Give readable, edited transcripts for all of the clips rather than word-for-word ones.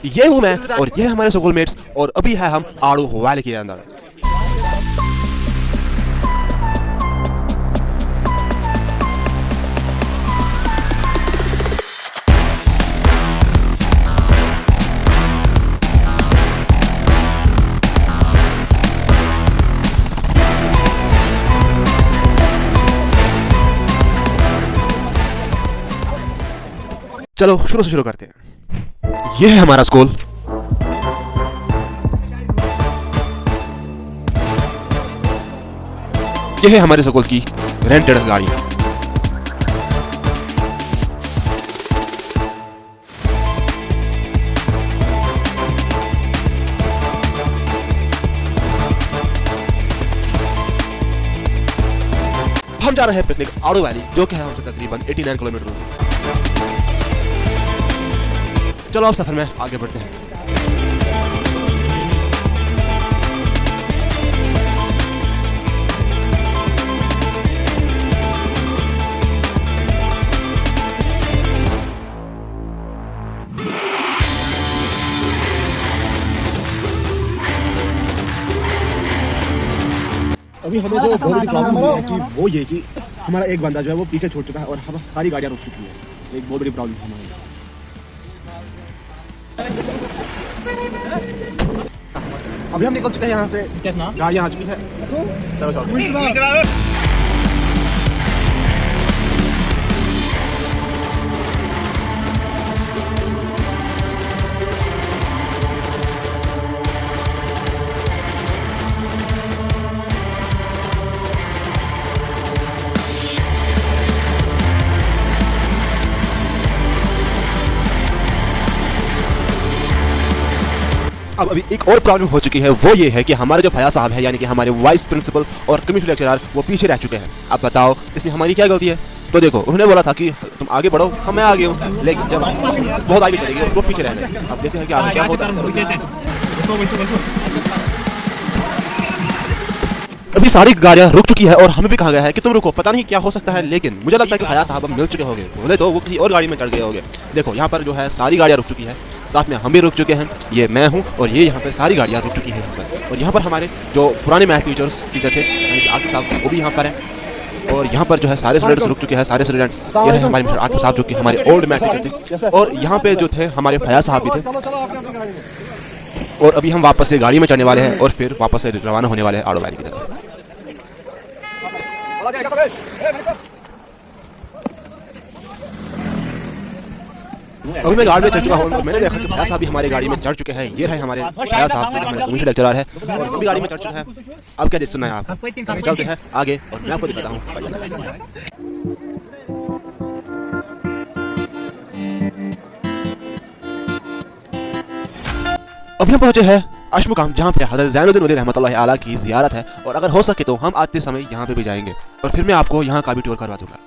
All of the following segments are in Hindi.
ये हूँ मैं और ये हमारे स्कूल मेट्स और अभी है हम आड़ू वैली के अंदर। चलो शुरू से शुरू करते हैं। ये है हमारा स्कूल। ये है हमारे स्कूल की रेंटेड गाड़ी। हम जा रहे हैं पिकनिक आड़ू वैली, जो कि है हमसे तकरीबन 89 किलोमीटर दूर। चलो अब सफर में आगे बढ़ते हैं। अभी हमें जो बहुत बड़ी प्रॉब्लम हुई है कि वो ये कि हमारा एक बंदा जो है वो पीछे छोड़ चुका है और हम सारी गाड़ियां रुक चुकी है। एक बहुत बड़ी प्रॉब्लम है हमारी। अभी हम निकल चुके हैं यहाँ से, गाड़ियाँ आ चुकी है। चलो चलो। अब अभी एक और प्रॉब्लम हो चुकी है, वो ये है कि हमारे जो फयाज साहब है यानी कि हमारे वाइस प्रिंसिपल और कम्युनिटी लेक्चरर वो पीछे रह चुके हैं। अब बताओ इसमें हमारी क्या गलती है? तो देखो उन्होंने बोला था कि तुम आगे बढ़ो, हम मैं आगे हूँ, लेकिन जब बहुत आगे चले गए वो पीछे रह गए। अब देखते हैं कि आगे क्या होता है। अभी सारी गाड़ियाँ रुक चुकी है और हमें भी कहा गया है कि तुम रुको, पता नहीं क्या हो सकता है, लेकिन मुझे लगता है कि फयाज साहब हम मिल चुके होंगे। बोले तो वो किसी और गाड़ी में चढ़ गए होंगे। देखो यहाँ पर जो है सारी गाड़ियाँ रुक चुकी है, साथ में हम भी रुक चुके हैं। ये मैं हूँ और ये यहाँ पर सारी गाड़ियाँ रुक चुकी है यहाँ पर। और यहाँ पर हमारे जो पुराने मैथ टीचर थे आकिब साहब वो भी यहाँ पर हैं। और यहाँ पर जो है सारे स्टूडेंट्स रुक चुके हैं, सारे स्टूडेंट्स। ये है हमारे मिस्टर आकिब साहब जो कि हमारे ओल्ड मैथ टीचर थे। और यहाँ पे जो थे हमारे फयाज साहब भी थे। और अभी हम वापस से गाड़ी में चढ़ने वाले हैं और फिर वापस से रवाना होने वाले हैं आड़ू वैली की तरफ। अभी मैं गाड़ी में चढ़ चुका हूँ और मैंने देखा कि फयाज साहब भी हमारे गाड़ी में चढ़ चुके हैं। ये रहे हमारे फयाज साहब जो कि हमारे कम्युनिटी लेक्चरर है और हम भी गाड़ी में चढ़ चुके हैं। अब क्या सुनना है आप? चलते हैं आगे और मैं आपको दिखाता हूँ। अभी हम पहुंचे हैं अशमुकाम, जहाँ पे हज़रत ज़ैनुद्दीन वली रहमतुल्लाह आला की ज़ियारत है और अगर हो सके तो हम आते समय यहाँ पे भी जाएंगे और फिर मैं आपको यहाँ का भी टूर करवा दूंगा।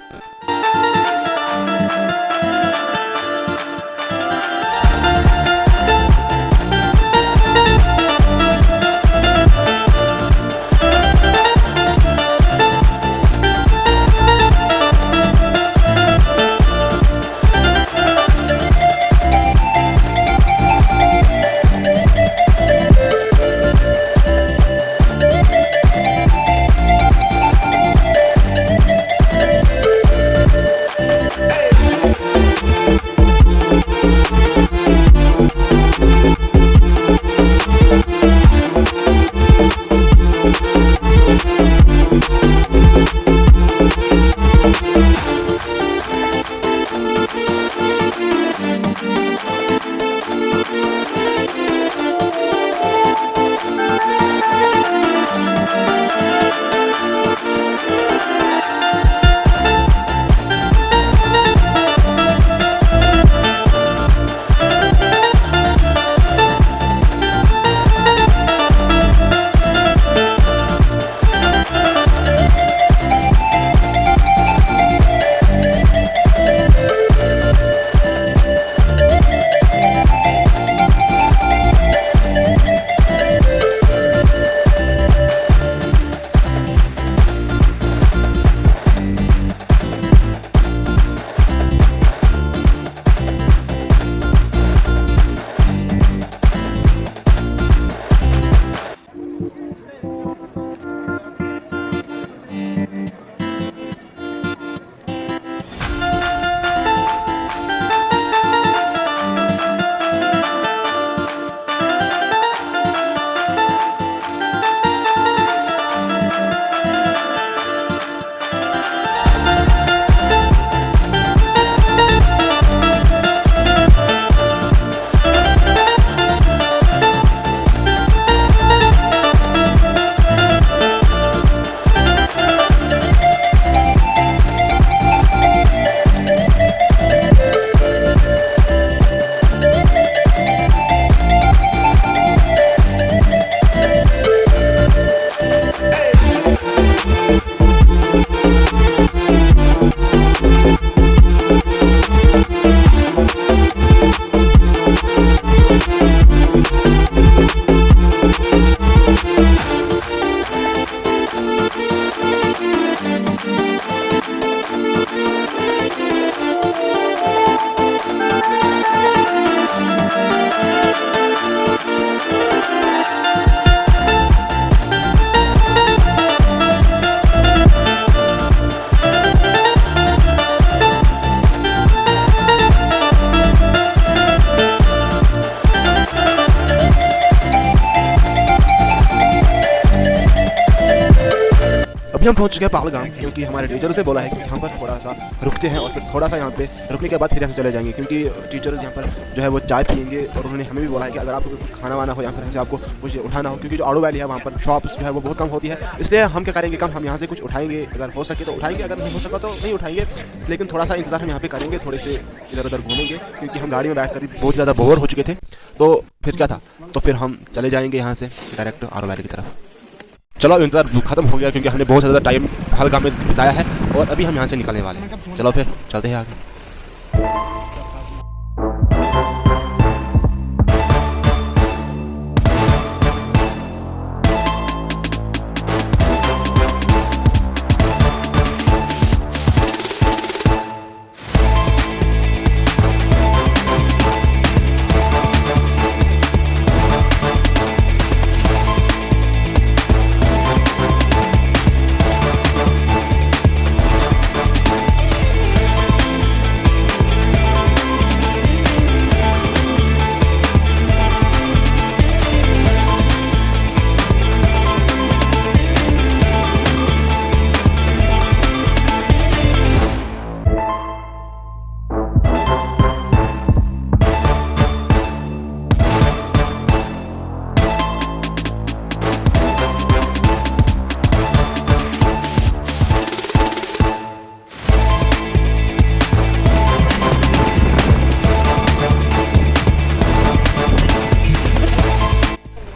अभी हम पहुंच चुके हैं पहलगाम, क्योंकि हमारे टीचर से बोला है कि यहाँ पर थोड़ा सा रुकते हैं और फिर थोड़ा सा यहाँ पे रुकने के बाद फिर यहाँ से चले जाएंगे, क्योंकि टीचर्स यहाँ पर जो है वो चाय पियेंगे और उन्होंने हमें भी बोला है कि अगर आपको कुछ खाना वाना हो या फिर से आपको कुछ उठाना हो, क्योंकि जो आड़ू वैली है वहाँ पर शॉप्स जो है वो बहुत कम होती है, इसलिए हम क्या करेंगे कम हम यहाँ से कुछ उठाएंगे, अगर हो सके तो उठाएंगे, अगर नहीं हो सका तो नहीं उठाएंगे, लेकिन थोड़ा सा इंतजार हम यहाँ पे करेंगे, थोड़े से इधर उधर घूमेंगे, क्योंकि हम गाड़ी में बैठ कर बहुत ज़्यादा बोर हो चुके थे। तो फिर क्या था, तो फिर हम चले जाएंगे यहाँ से डायरेक्ट आड़ू वैली की तरफ। चलो इंतजार खत्म हो गया, क्योंकि हमने बहुत ज़्यादा टाइम पहलगाम में बिताया है और अभी हम यहाँ से निकलने वाले हैं। चलो फिर चलते हैं आगे।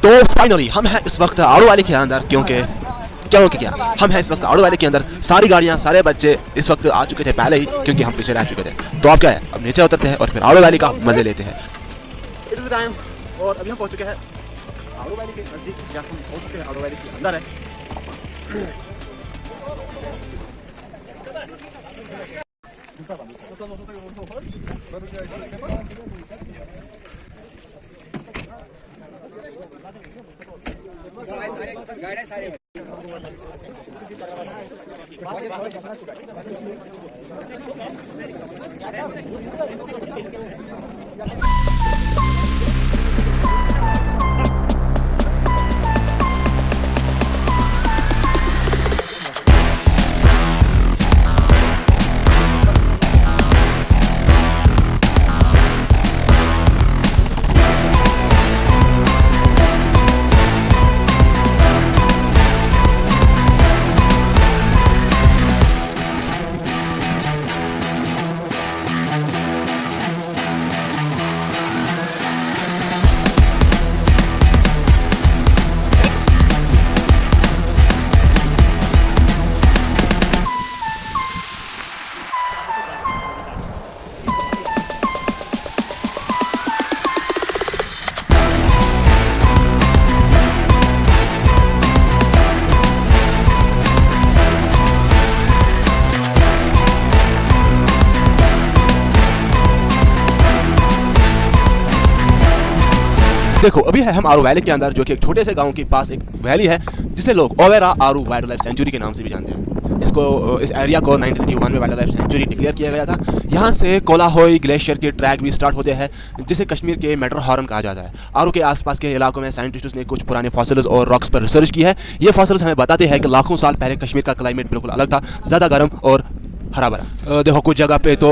तो फाइनली हम हैं इस वक्त आड़ू वैली के अंदर, क्योंकि क्या हम हैं इस वक्त आड़ू वैली के अंदर। सारी गाड़ियां सारे बच्चे इस वक्त आ चुके थे पहले ही, क्योंकि हम पीछे रह चुके थे। तो अब क्या है, अब नीचे उतरते हैं और फिर आड़ू वैली का मजे लेते हैं। इट इज टाइम और अभी हम पहुंच चुके हैं आड़ू वैली के नजदीक, जहाँ हम हो सकते हैं आड़ू वैली के अंदर है। देखो अभी है हम आरू वैली के अंदर, जो कि एक छोटे से गांव के पास एक वैली है जिसे लोग ओवेरा आरू वाइल्ड लाइफ सेंचुरी के नाम से भी जानते हैं। इस एरिया को 1981 में वाइल्ड लाइफ सेंचुरी डिक्लेयर किया गया था। यहाँ से कोलाहोई ग्लेशियर के ट्रैक भी स्टार्ट होते हैं, जिसे कश्मीर के मेट्रोहॉर्न कहा जाता है। आरू के आसपास के इलाकों में साइंटिस्ट्स ने कुछ पुराने फॉसिल्स और रॉक्स पर रिसर्च की है। ये फॉसिल्स हमें बताते हैं कि लाखों साल पहले कश्मीर का क्लाइमेट बिल्कुल अलग था, ज़्यादा गर्म और हरा भरा। देखो कुछ जगह पे तो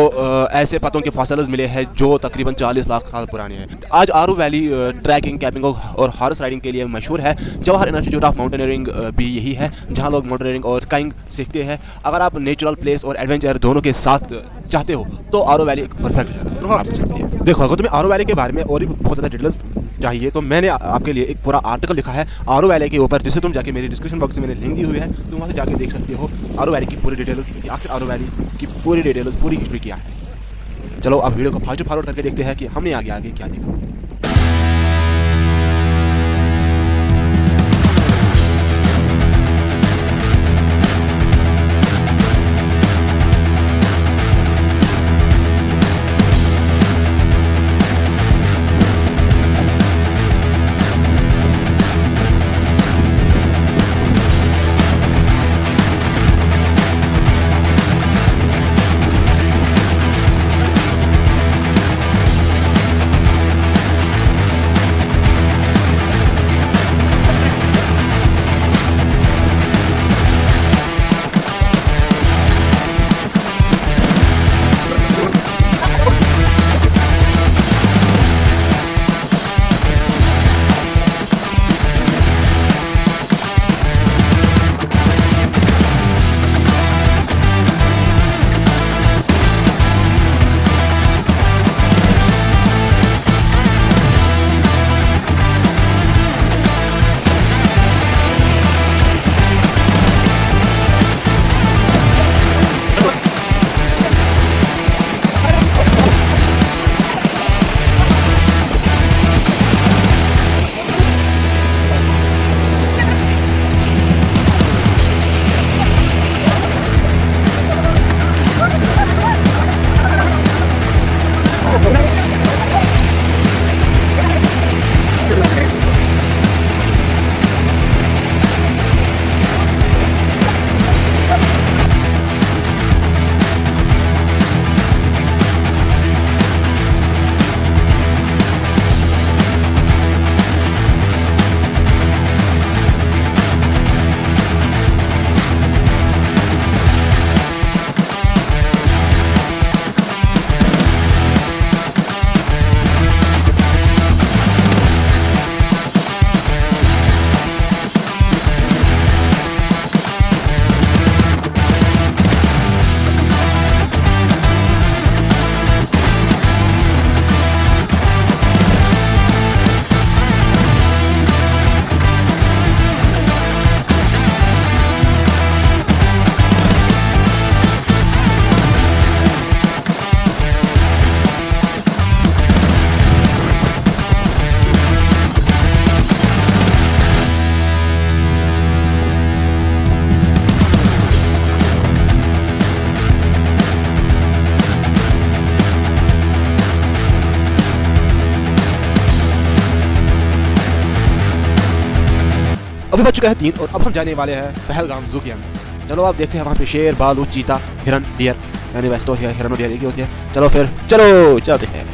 ऐसे पत्तों के फॉसिल्स मिले हैं जो तकरीबन 40 लाख साल पुराने हैं। आज आरू वैली ट्रैकिंग, कैंपिंग और हॉर्स राइडिंग के लिए मशहूर है। जवाहर इंस्टीट्यूट ऑफ माउंटेनियरिंग भी यही है, जहां लोग माउंटेनियरिंग और स्काइंग सीखते हैं। अगर आप नेचुरल प्लेस और एडवेंचर दोनों के साथ चाहते हो तो आरू वैली एक परफेक्ट जगह है आपके लिए। देखो अगर तुम्हें आरू वैली के बारे में और भी बहुत ज़्यादा डिटेल्स चाहिए तो मैंने आपके लिए एक पूरा आर्टिकल लिखा है आरू वैली के ऊपर, जिसे तुम जाके मेरी डिस्क्रिप्शन बॉक्स में मैंने लिंक दी हुई है, तुम वहाँ से जाके देख सकते हो आरू वैली की पूरी डिटेल्स, कि आखिर आरू वैली की पूरी डिटेल्स, पूरी हिस्ट्री क्या है। चलो अब वीडियो को फास्ट फॉरवर्ड करके देखते हैं कि हमने आगे आगे क्या देखा। अभी बज चुका है 3 और अब हम जाने वाले हैं पहलगाम जू के अंदर। चलो आप देखते हैं वहाँ पे शेर, भालू, चीता, हिरन, डियर, यानी वैसे तो हिरन और डियर एक ही होती है। चलो फिर चलो चलते हैं।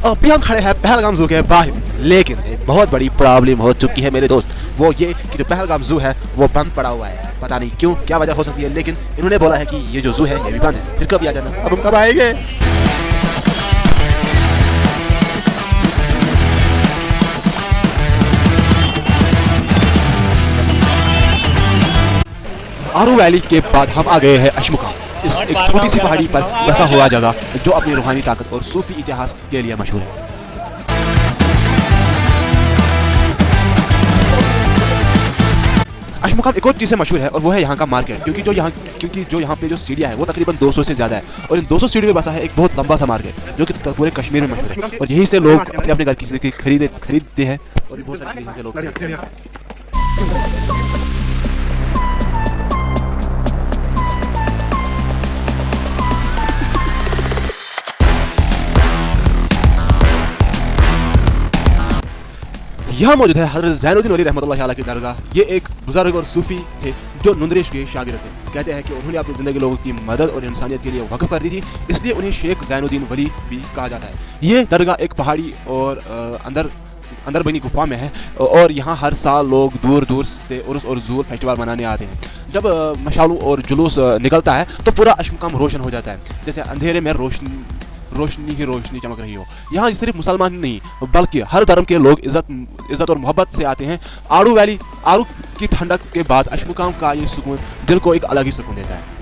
अभी हम खड़े हैं पहलगाम जू के बाहर, लेकिन एक बहुत बड़ी प्रॉब्लम हो चुकी है मेरे दोस्त। वो ये कि जो पहलगाम जू है वो बंद पड़ा हुआ है। पता नहीं क्यों, क्या वजह हो सकती है, लेकिन इन्होंने बोला है कि ये जो जू है ये भी बंद है। फिर कब आ जाना, अब हम कब आएंगे? आरू वैली के बाद हम आ गए हैं अशमुका, इस एक छोटी सी पहाड़ी पर बसा हुआ जगह जो अपनी रूहानी ताकत और सूफी इतिहास के लिए मशहूर है। अशमुका एक और चीज़ से मशहूर है और वो है यहाँ का मार्केट, क्योंकि जो यहाँ पे जो सीढ़ियाँ है वो तकरीबन 200 से ज़्यादा है और इन 200 सीढ़ी में बसा है एक बहुत लंबा सा मार्केट जो कि पूरे कश्मीर में मशहूर है। और यहीं से लोग अपने अपने घर की खरीदते हैं और बहुत सारी चीज़ें लोग खरीदते हैं। यहाँ मौजूद है हज़रत ज़ैनुद्दीन वली रहमतुल्लाह अलैह की दरगाह। ये एक बुजुर्ग और सूफी थे जो नुंदरेश के शागिर्द थे। कहते हैं कि उन्होंने अपनी ज़िंदगी लोगों की मदद और इंसानियत के लिए वक़्फ़ कर दी थी, इसलिए उन्हें शेख ज़ैनुद्दीन वली भी कहा जाता है। ये दरगाह एक पहाड़ी और अंदर बनी गुफा में है और यहाँ हर साल लोग दूर दूर से उर्स और ज़ूल फेस्टिवल मनाने आते हैं। जब मशालों और जुलूस निकलता है तो पूरा अशमुकाम रोशन हो जाता है, जैसे अंधेरे में रोशनी ही रोशनी चमक रही हो। यहाँ सिर्फ मुसलमान ही नहीं बल्कि हर धर्म के लोग इज्जत और मोहब्बत से आते हैं। आरू की ठंडक के बाद अशमुकाम का ये सुकून दिल को एक अलग ही सुकून देता है।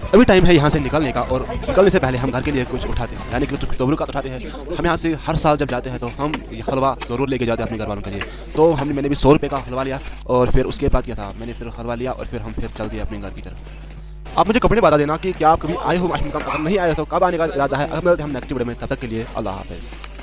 अभी टाइम है यहाँ से निकलने का और निकलने से पहले हम घर के लिए कुछ उठाते हैं, यानी कि कुछ तबरुकात उठाते हैं। हम यहाँ से हर साल जब जाते हैं तो हम हलवा ज़रूर लेके जाते हैं अपने घर वालों के लिए। तो मैंने भी 100 रुपये का हलवा लिया और फिर उसके बाद क्या था, मैंने फिर हलवा लिया और फिर हम चल दिए अपने घर की तरफ। आप मुझे कमेंट बता देना कि क्या आप कभी आए हो अशमुकाम, अगर नहीं आए हो तो कब आने का इरादा है। अब मिलते हैं हम नेक्स्ट वीडियो में, तब तक के लिए अल्लाह हाफ़िज़।